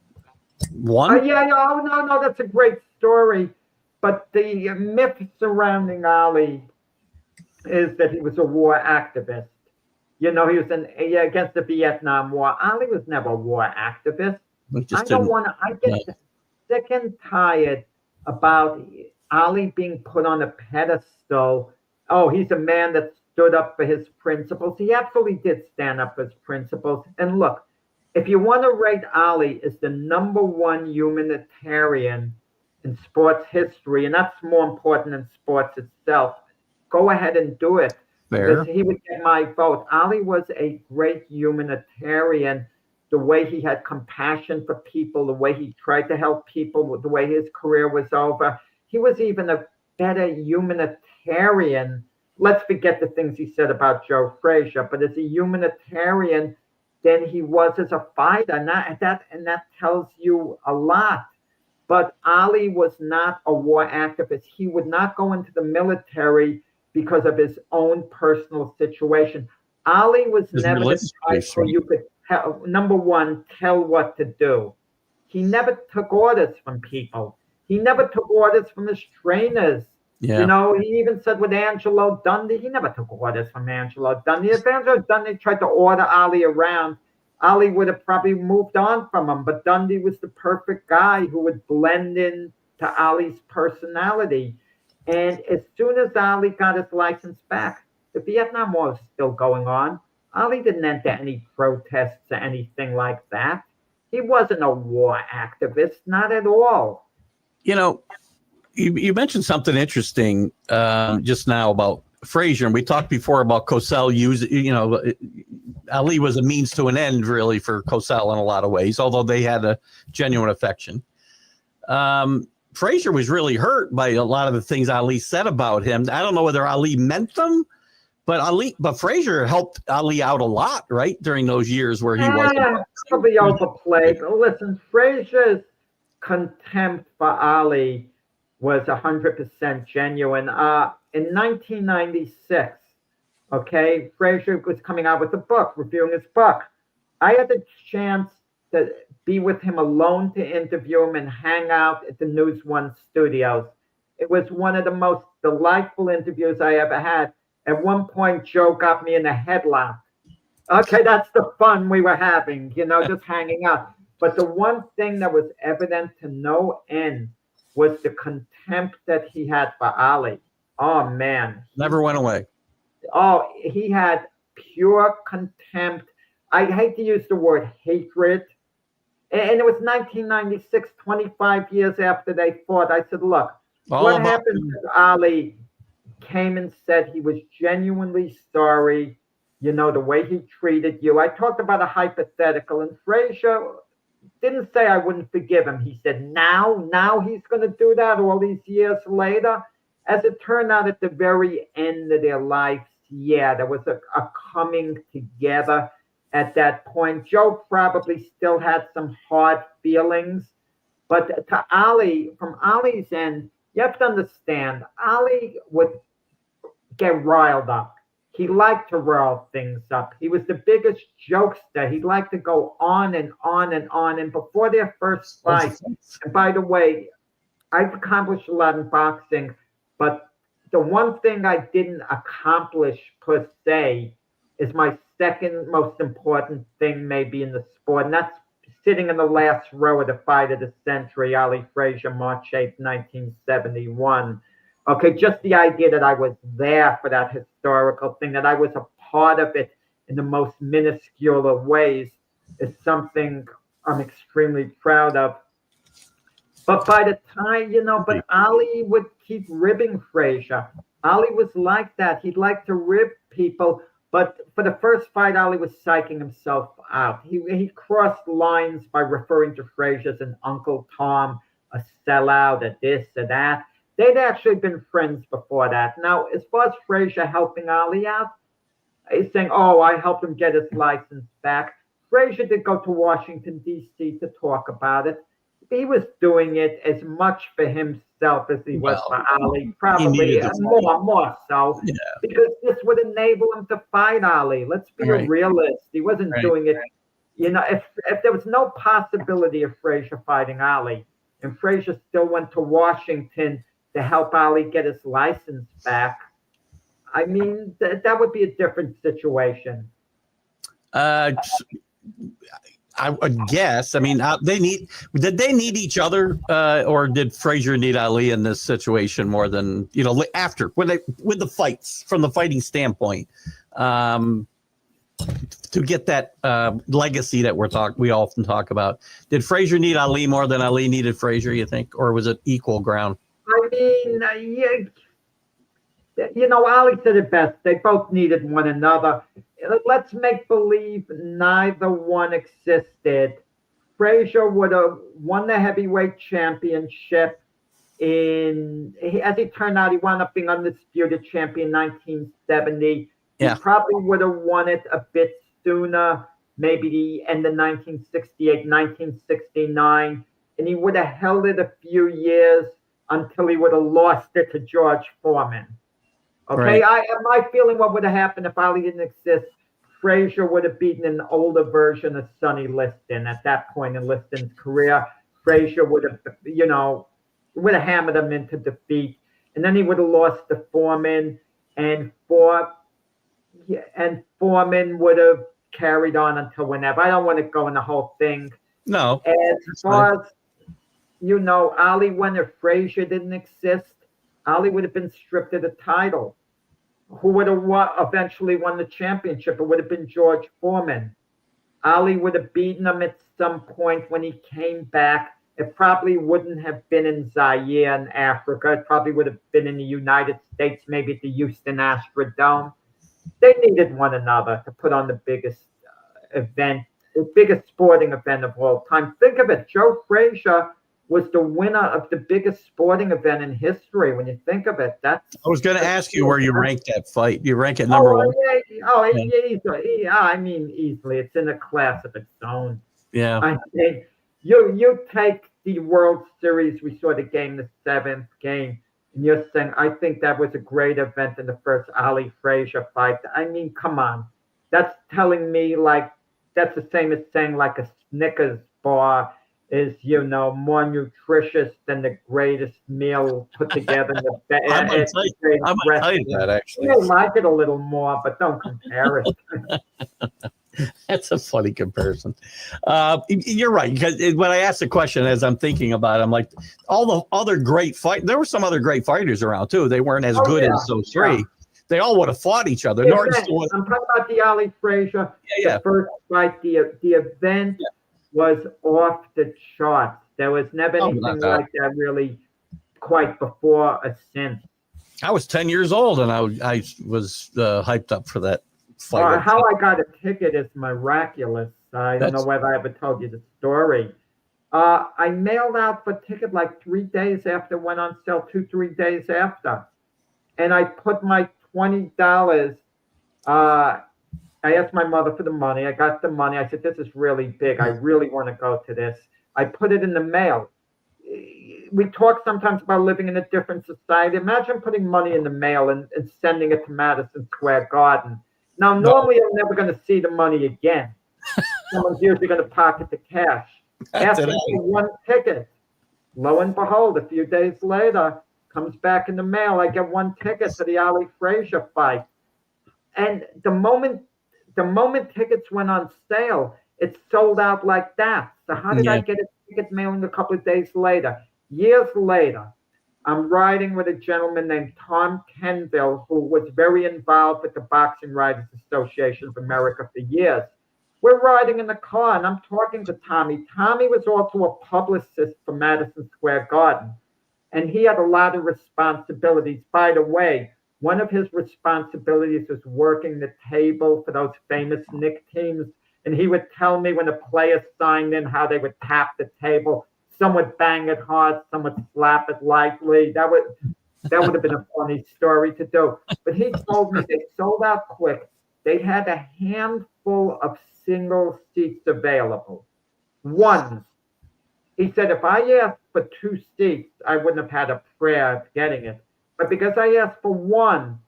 one? No, that's a great story. But the myth surrounding Ali is that he was a war activist. He was against the Vietnam War. Ali was never a war activist. I get sick and tired about Ali being put on a pedestal. Oh, he's a man that stood up for his principles. He absolutely did stand up for his principles. And look, if you want to rate Ali as the number one humanitarian in sports history, and that's more important than sports itself, go ahead and do it. Fair. Because he would get my vote. Ali was a great humanitarian. The way he had compassion for people, the way he tried to help people, the way his career was over. He was even a better humanitarian. Let's forget the things he said about Joe Frazier, but as a humanitarian than he was as a fighter. And that tells you a lot. But Ali was not a war activist. He would not go into the military because of his own personal situation. Ali was never the type where you could number one, tell what to do. He never took orders from people. He never took orders from his trainers. Yeah. He even said with Angelo Dundee, he never took orders from Angelo Dundee. If Angelo Dundee tried to order Ali around, Ali would have probably moved on from him. But Dundee was the perfect guy who would blend in to Ali's personality. And as soon as Ali got his license back, the Vietnam War was still going on. Ali didn't enter any protests or anything like that. He wasn't a war activist, not at all. You know, you mentioned something interesting just now about Frazier, and we talked before about Cosell Ali was a means to an end, really, for Cosell in a lot of ways, although they had a genuine affection. Frazier was really hurt by a lot of the things Ali said about him. I don't know whether Ali meant them, but Frazier helped Ali out a lot, right, during those years where he was probably overplayed. But listen, Frazier's contempt for Ali was 100% genuine. In 1996, okay, Frazier was coming out with a book, reviewing his book. I had the chance to be with him alone to interview him and hang out at the News One studios. It was one of the most delightful interviews I ever had. At one point, Joe got me in a headlock. Okay, that's the fun we were having, just hanging out. But the one thing that was evident to no end was the contempt that he had for Ali. Oh, man. Never went away. Oh, he had pure contempt. I hate to use the word hatred. And it was 1996, 25 years after they fought. I said, look, what happened to Ali came and said he was genuinely sorry, the way he treated you. I talked about a hypothetical, and Frazier didn't say I wouldn't forgive him. He said now he's going to do that all these years later. As it turned out, at the very end of their lives, there was a coming together at that point. Joe probably still had some hard feelings, but to Ali, from Ali's end, you have to understand, Ali would get riled up. He liked to rile things up. He was the biggest jokester. He liked to go on and on and on. And before their first fight, and by the way, I've accomplished a lot in boxing, but the one thing I didn't accomplish per se is my second most important thing maybe in the sport, and that's sitting in the last row of the fight of the century, Ali Frazier, March 8th, 1971. Okay, just the idea that I was there for that historical thing, that I was a part of it in the most minuscule of ways is something I'm extremely proud of. But by the time, but Ali would keep ribbing Frazier. Ali was like that. He'd like to rib people. But for the first fight, Ali was psyching himself out. He crossed lines by referring to Frazier as an Uncle Tom, a sellout, a this, a that. They'd actually been friends before that. Now, as far as Frazier helping Ali out, he's saying, I helped him get his license back. Frazier did go to Washington, D.C. to talk about it. He was doing it as much for himself as he was for Ali, probably more so, because this would enable him to fight Ali. Let's be a realist. He wasn't doing it. If there was no possibility of Frazier fighting Ali, and Frazier still went to Washington to help Ali get his license back, I mean, that would be a different situation. I would guess. I mean, did they need each other, or did Frazier need Ali in this situation more than after with the fights from the fighting standpoint, to get that legacy that we often talk about? Did Frazier need Ali more than Ali needed Frazier? You think, or was it equal ground? I mean, Ali said it best. They both needed one another. Let's make believe neither one existed. Frazier would have won the heavyweight championship as it turned out, he wound up being undisputed champion in 1970. He probably would have won it a bit sooner, maybe the end of 1968, 1969, and he would have held it a few years until he would have lost it to George Foreman. Okay, my feeling what would have happened if Ali didn't exist, Frazier would have beaten an older version of Sonny Liston at that point in Liston's career. Frazier would have hammered him into defeat, and then he would have lost to Foreman, and Foreman would have carried on until whenever. I don't want to go in the whole thing. No. As far as Ali, when if Frazier didn't exist, Ali would have been stripped of the title. Who would have eventually won the championship? It would have been George Foreman. Ali would have beaten him at some point when he came back. It probably wouldn't have been in Zaire in Africa. It probably would have been in the United States, maybe at the Houston Astrodome. They needed one another to put on the biggest event, the biggest sporting event of all time. Think of it. Joe Frazier was the winner of the biggest sporting event in history. When you think of it, that's. I was going to ask you where you rank that fight. You rank it number Oh, one? yeah, I mean, easily. It's in a class of its own. Yeah. I think you take the World Series. We saw the game, the seventh game, and you're saying I think that was a great event in the first Ali Frazier fight. I mean, come on, that's telling me like that's the same as saying like a Snickers bar is more nutritious than the greatest meal put together in the I might tell you that, actually. You may like it a little more, but don't compare it. That's a funny comparison. You're right, because when I asked the question, as I'm thinking about it, I'm like, all the other great fight. There were some other great fighters around too. They weren't as good as those three. Yeah. They all would have fought each other. I'm talking about the Ali Frazier. The first fight, the event was off the charts. There was never anything like that really quite before or since. I was 10 years old and I was hyped up for that fight. How I got a ticket is miraculous. I don't know whether I ever told you the story. I mailed out the ticket like 3 days after it went on sale, 3 days after. And I put my $20. I asked my mother for the money. I got the money. I said, this is really big. I really want to go to this. I put it in the mail. We talk sometimes about living in a different society. Imagine putting money in the mail and sending it to Madison Square Garden. Now, normally I'm never going to see the money again. Someone's usually going to pocket the cash. Asking for one ticket. Lo and behold, a few days later, comes back in the mail. I get one ticket to the Ali Frazier fight. And the moment tickets went on sale, it sold out like that. So how did I get a ticket mailing a couple of days later? Years later, I'm riding with a gentleman named Tom Kenville, who was very involved with the Boxing Writers Association of America for years. We're riding in the car, and I'm talking to Tommy. Tommy was also a publicist for Madison Square Garden, and he had a lot of responsibilities. By the way, one of his responsibilities was working the table for those famous Knick teams, and he would tell me when a player signed in how they would tap the table. Some would bang it hard, some would slap it lightly. That would have been a funny story to do. But he told me they sold out quick. They had a handful of single seats available. Ones. He said, if I asked for 2 seats, I wouldn't have had a prayer of getting it. But because I asked for one,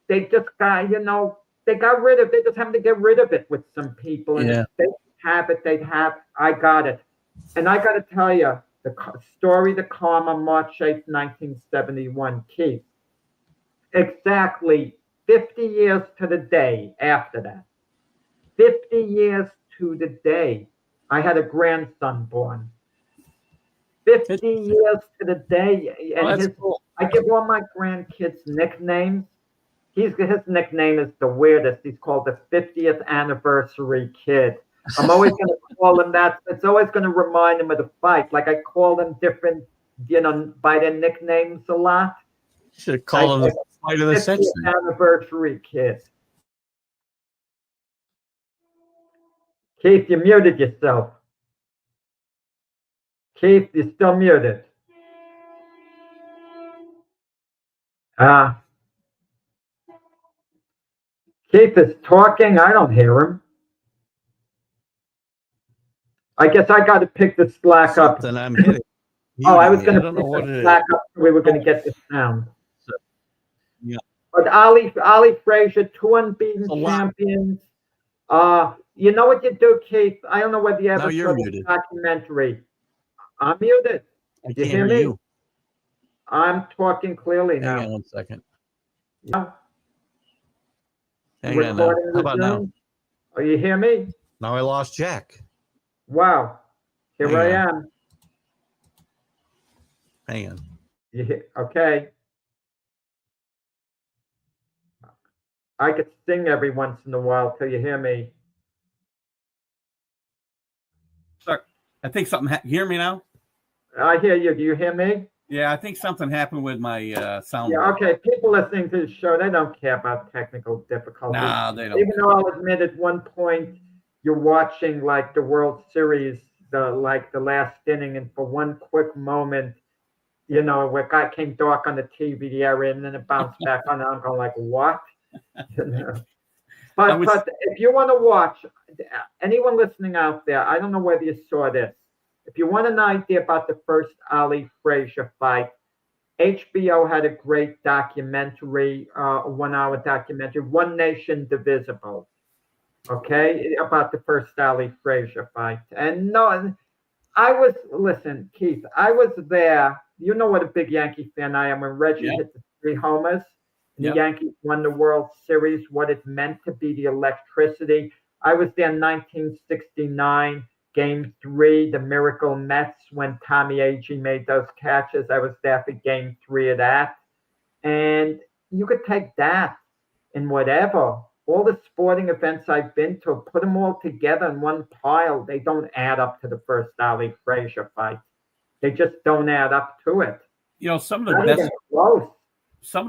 they just got, they just happened to get rid of it with some people. And if they have it, they'd have, I got it. And I got to tell you, the story to come on March 8th, 1971, Keith, exactly 50 years to the day after that, 50 years to the day, I had a grandson born. 50 years to the day. And cool. I give all my grandkids nicknames. His nickname is the weirdest. He's called the 50th anniversary kid. I'm always going to call him that. It's always going to remind him of the fight. Like I call them different, by their nicknames a lot. Should call him the fight of the century. Anniversary kid. Keith, you muted yourself. Keith, you're still muted. Keith is talking. I don't hear him. I guess I got to pick the Slack up. Then I'm hitting. I was going to pick the Slack up. So we were going to get the sound. Yeah. But Ali Frazier, 2 unbeaten champions. You know what you do, Keith? I don't know whether you ever saw the documentary. I'm muted. You hear me? I'm talking clearly now. Hang on 1 second. Yeah. Hang on now. How about now? Oh, you hear me? Now I lost Jack. Wow. Here I am. Hang on. Okay. I could sing every once in a while till you hear me. Sorry. I think something. You hear me now? I hear you. Do you hear me? Yeah, I think something happened with my sound. Yeah, okay. People listening to the show, they don't care about technical difficulties. Nah, they don't. Even though I'll admit at one point you're watching like the World Series, the last inning, and for one quick moment, where guy came dark on the TV area and then it bounced back on. And I'm going like, what? But if you want to watch, anyone listening out there, I don't know whether you saw this. If you want an idea about the first Ali Frazier fight, HBO had a great documentary, a 1 hour documentary, One Nation Divisible, okay, about the first Ali Frazier fight. And no, listen, Keith, I was there. You know what a big Yankee fan I am. When Reggie hit the 3 homers and the Yankees won the World Series, what it meant to be the electricity. I was there in 1969. Game 3, the Miracle Mets, when Tommy Agee made those catches. I was there for Game 3 of that. And you could take that and whatever. All the sporting events I've been to, put them all together in one pile. They don't add up to the first Ali Frazier fight. They just don't add up to it. Some of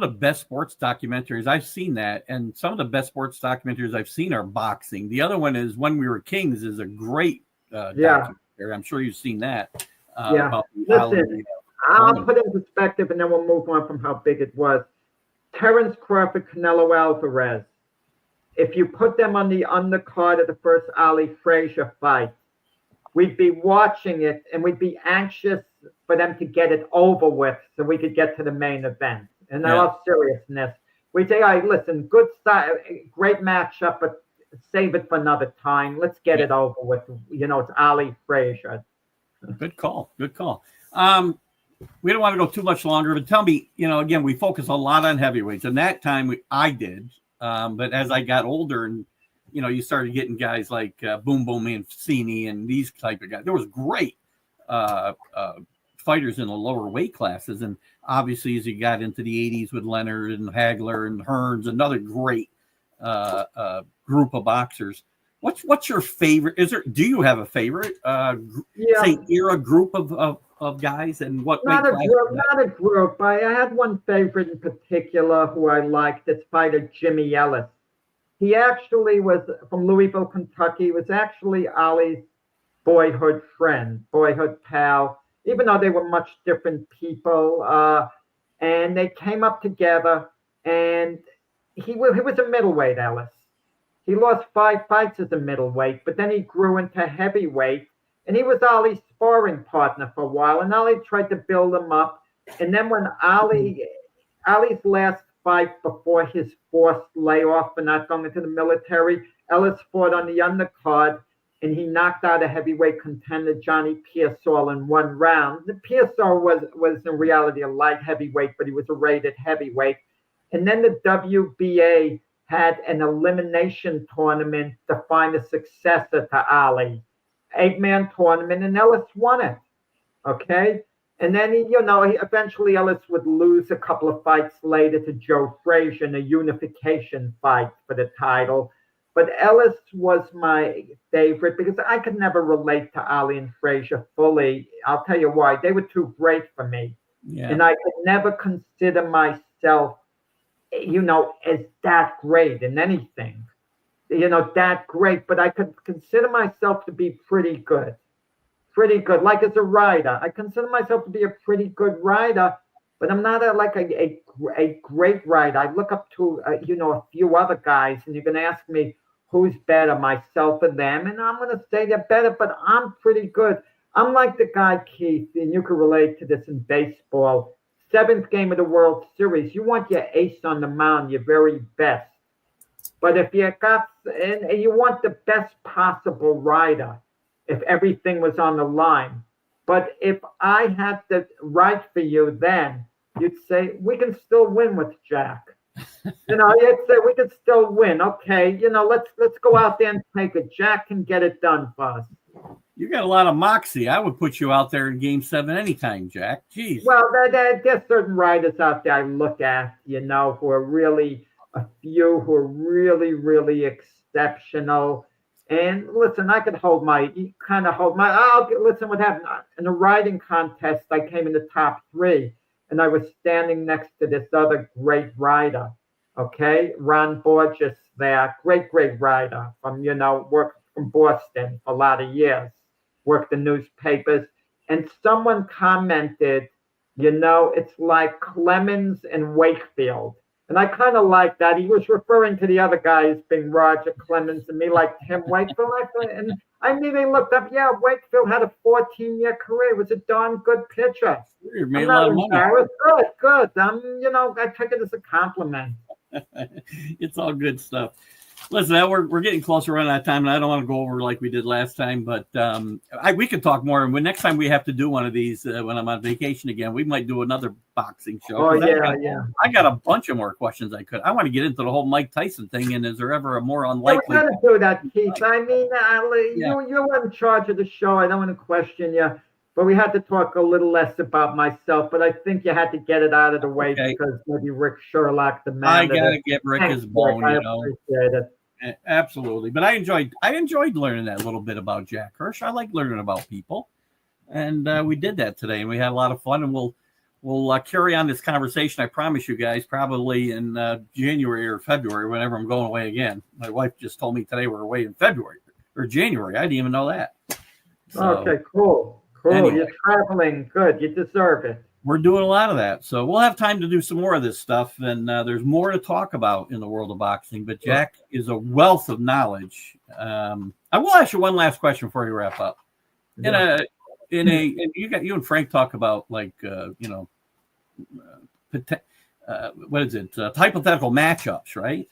the best sports documentaries, I've seen that. And some of the best sports documentaries I've seen are boxing. The other one is When We Were Kings is a great documentary. I'm sure you've seen that. Listen, I'll put it in perspective and then we'll move on from how big it was. Terrence Crawford, Canelo Alvarez. If you put them on the undercard of the first Ali Frazier fight, we'd be watching it and we'd be anxious for them to get it over with so we could get to the main event. In all seriousness, we'd say, all right, listen, good style, great matchup, but save it for another time. Let's get it over with. It's Ali Frazier. Good call. We don't want to go too much longer, but tell me, again, we focus a lot on heavyweights. And that time I did. But as I got older and, you started getting guys like Boom Boom Mancini and these type of guys. There was great fighters in the lower weight classes. And obviously, as you got into the 80s with Leonard and Hagler and Hearns, another great group of boxers. What's your favorite? Do you have a favorite era group of guys, and what? Not a group. I had one favorite in particular who I liked. This fighter Jimmy Ellis. He actually was from Louisville, Kentucky. He was actually Ali's boyhood friend, boyhood pal. Even though they were much different people, and they came up together. And he was a middleweight, Ellis. He lost 5 fights as a middleweight, but then he grew into heavyweight, and he was Ali's sparring partner for a while, and Ali tried to build him up. And then when Ali's last fight before his forced layoff for not going into the military, Ellis fought on the undercard, and he knocked out a heavyweight contender, Johnny Pearsall, in 1 round. The Pearsall was in reality a light heavyweight, but he was a rated heavyweight. And then the WBA had an elimination tournament to find a successor to Ali. 8-man tournament, and Ellis won it. Okay? And then, eventually Ellis would lose a couple of fights later to Joe Frazier in a unification fight for the title. But Ellis was my favorite because I could never relate to Ali and Frazier fully. I'll tell you why. They were too great for me. Yeah. And I could never consider myself as that great in anything, that great, but I could consider myself to be pretty good, like as a rider. I consider myself to be a pretty good rider, but I'm not a great rider. I look up to, a few other guys, and you're going to ask me who's better, myself or them, and I'm going to say they're better, but I'm pretty good. I'm like the guy, Keith, and you can relate to this in baseball. 7th game of the World Series, you want your ace on the mound, your very best. But if you want the best possible rider, if everything was on the line. But if I had to ride for you then, you'd say, we can still win with Jack. You'd say, we can still win. Okay, let's go out there and take it. Jack can get it done for us. You got a lot of moxie. I would put you out there in Game 7 anytime, Jack. Jeez. Well, there's certain riders out there I look at, who are really, a few who are really, really exceptional. And listen, I could listen, what happened in the riding contest, I came in the top three, and I was standing next to this other great rider. Okay. Ron Borges there, great rider worked from Boston for a lot of years, worked in newspapers. And someone commented, it's like Clemens and Wakefield. And I kind of like that. He was referring to the other guys being Roger Clemens and me like Tim Wakefield. And I immediately looked up. Yeah, Wakefield had a 14-year career. He was a darn good pitcher. You made I'm a lot not of money. embarrassed. Good. I take it as a compliment. It's all good stuff. Listen, we're getting closer around that time, and I don't want to go over like we did last time, but we could talk more. And when next time we have to do one of these, when I'm on vacation again, we might do another boxing show. Oh, yeah. I got a bunch of more questions I want to get into the whole Mike Tyson thing, and is there ever a more unlikely? We're going to do that, Keith. I mean, you're in charge of the show. I don't want to question you. But we had to talk a little less about myself, but I think you had to get it out of the way because maybe Rick Sherlock, the man. I gotta get Rick his bone, I appreciate it. Absolutely. But I enjoyed learning that little bit about Jack Hirsch. I like learning about people. And we did that today, and we had a lot of fun, and we'll carry on this conversation. I promise you guys, probably in January or February, whenever I'm going away again. My wife just told me today we're away in February or January. I didn't even know that. So, okay, cool. Anyway, you're traveling. Good. You deserve it. We're doing a lot of that. So we'll have time to do some more of this stuff. And there's more to talk about in the world of boxing. But Jack is a wealth of knowledge. I will ask you one last question before we wrap up. Yeah. You and Frank talk about what is it? Hypothetical matchups, right?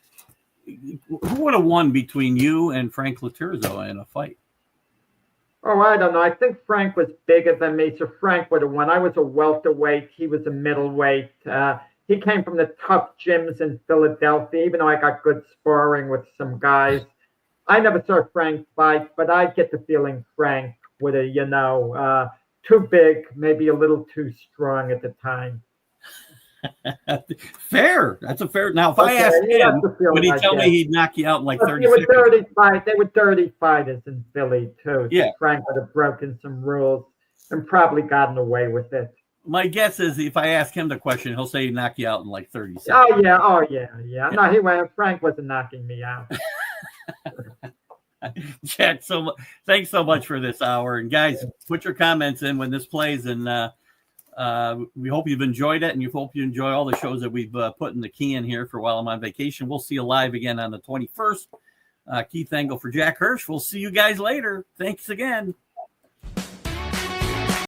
Who would have won between you and Frank Laterzo in a fight? Oh, I don't know. I think Frank was bigger than me, so Frank would have won. I was a welterweight. He was a middleweight. He came from the tough gyms in Philadelphia, even though I got good sparring with some guys. I never saw Frank fight, but I get the feeling Frank would have, too big, maybe a little too strong at the time. Fair. That's a fair. Now, if I asked him, would he tell me he'd knock you out in like 30 seconds? They were dirty fighters in Philly, too. Yeah. So Frank would have broken some rules and probably gotten away with it. My guess is if I ask him the question, he'll say he'd knock you out in like 30 seconds. Oh, yeah. No, Frank wasn't knocking me out. Jack, thanks so much for this hour. And guys, put your comments in when this plays, and we hope you've enjoyed it, and you hope you enjoy all the shows that we've put in the key in here for while I'm on vacation. We'll see you live again on the 21st. Keith Engel for Jack Hirsch. We'll see you guys later. Thanks again.